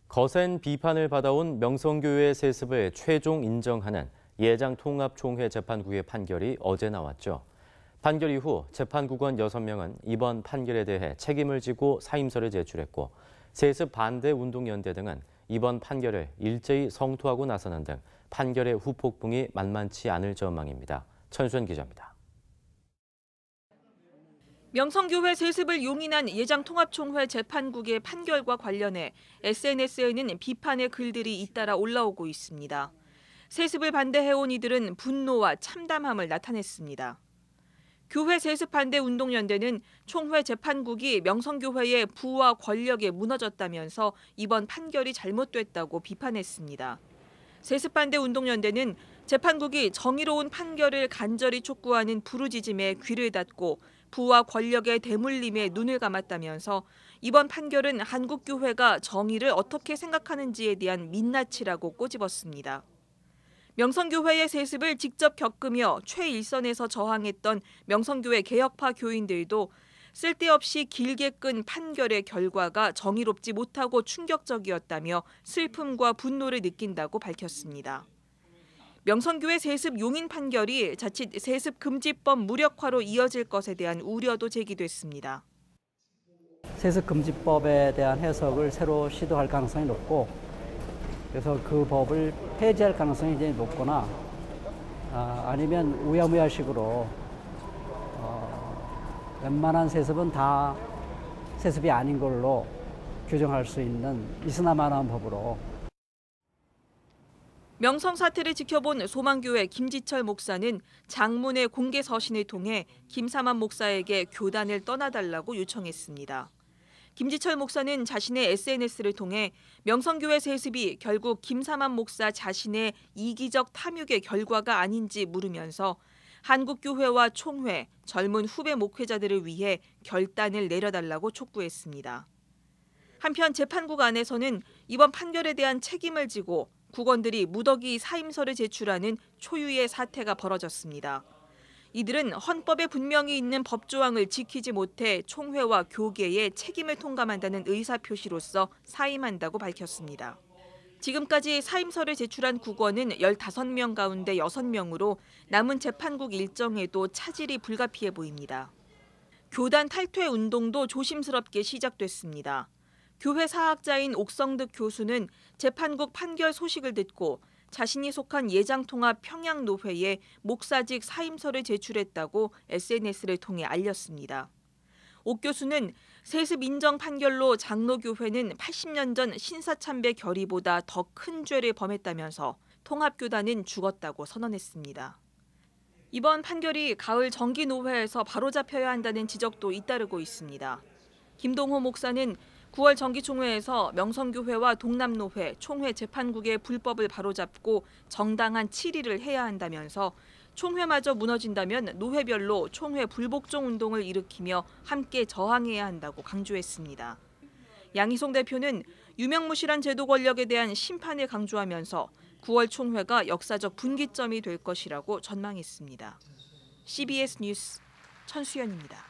거센 비판을 받아온 명성교회 세습을 최종 인정하는 예장통합총회 재판국의 판결이 어제 나왔죠. 판결 이후 재판국원 6명은 이번 판결에 대해 책임을 지고 사임서를 제출했고 세습 반대 운동연대 등은 이번 판결을 일제히 성토하고 나서는 등 판결의 후폭풍이 만만치 않을 전망입니다. 천수연 기자입니다. 명성교회 세습을 용인한 예장통합총회 재판국의 판결과 관련해 SNS에는 비판의 글들이 잇따라 올라오고 있습니다. 세습을 반대해온 이들은 분노와 참담함을 나타냈습니다. 교회 세습 반대 운동연대는 총회 재판국이 명성교회의 부와 권력에 무너졌다면서 이번 판결이 잘못됐다고 비판했습니다. 세습 반대 운동연대는 재판국이 정의로운 판결을 간절히 촉구하는 부르짖음에 귀를 닫고 부와 권력의 대물림에 눈을 감았다면서 이번 판결은 한국교회가 정의를 어떻게 생각하는지에 대한 민낯이라고 꼬집었습니다. 명성교회의 세습을 직접 겪으며 최일선에서 저항했던 명성교회 개혁파 교인들도 쓸데없이 길게 끈 판결의 결과가 정의롭지 못하고 충격적이었다며 슬픔과 분노를 느낀다고 밝혔습니다. 명성교회 세습 용인 판결이 자칫 세습금지법 무력화로 이어질 것에 대한 우려도 제기됐습니다. 세습금지법에 대한 해석을 새로 시도할 가능성이 높고 그래서 그 법을 폐지할 가능성이 이제 높거나 아니면 우야무야식으로 웬만한 세습은 다 세습이 아닌 걸로 규정할 수 있는 이스나마나한 법으로. 명성 사태를 지켜본 소망교회 김지철 목사는 장문의 공개 서신을 통해 김삼환 목사에게 교단을 떠나달라고 요청했습니다. 김지철 목사는 자신의 SNS를 통해 명성교회 세습이 결국 김삼환 목사 자신의 이기적 탐욕의 결과가 아닌지 물으면서 한국교회와 총회, 젊은 후배 목회자들을 위해 결단을 내려달라고 촉구했습니다. 한편 재판국 안에서는 이번 판결에 대한 책임을 지고 국원들이 무더기 사임서를 제출하는 초유의 사태가 벌어졌습니다. 이들은 헌법에 분명히 있는 법조항을 지키지 못해 총회와 교계에 책임을 통감한다는 의사표시로서 사임한다고 밝혔습니다. 지금까지 사임서를 제출한 국원은 15명 가운데 6명으로 남은 재판국 일정에도 차질이 불가피해 보입니다. 교단 탈퇴 운동도 조심스럽게 시작됐습니다. 교회 사학자인 옥성득 교수는 재판국 판결 소식을 듣고 자신이 속한 예장통합 평양노회에 목사직 사임서를 제출했다고 SNS를 통해 알렸습니다. 옥 교수는 세습 인정 판결로 장로교회는 80년 전 신사참배 결의보다 더 큰 죄를 범했다면서 통합교단은 죽었다고 선언했습니다. 이번 판결이 가을 정기노회에서 바로잡혀야 한다는 지적도 잇따르고 있습니다. 김동호 목사는 9월 정기총회에서 명성교회와 동남노회, 총회 재판국의 불법을 바로잡고 정당한 치리를 해야 한다면서 총회마저 무너진다면 노회별로 총회 불복종 운동을 일으키며 함께 저항해야 한다고 강조했습니다. 양희송 대표는 유명무실한 제도 권력에 대한 심판을 강조하면서 9월 총회가 역사적 분기점이 될 것이라고 전망했습니다. CBS 뉴스 천수연입니다.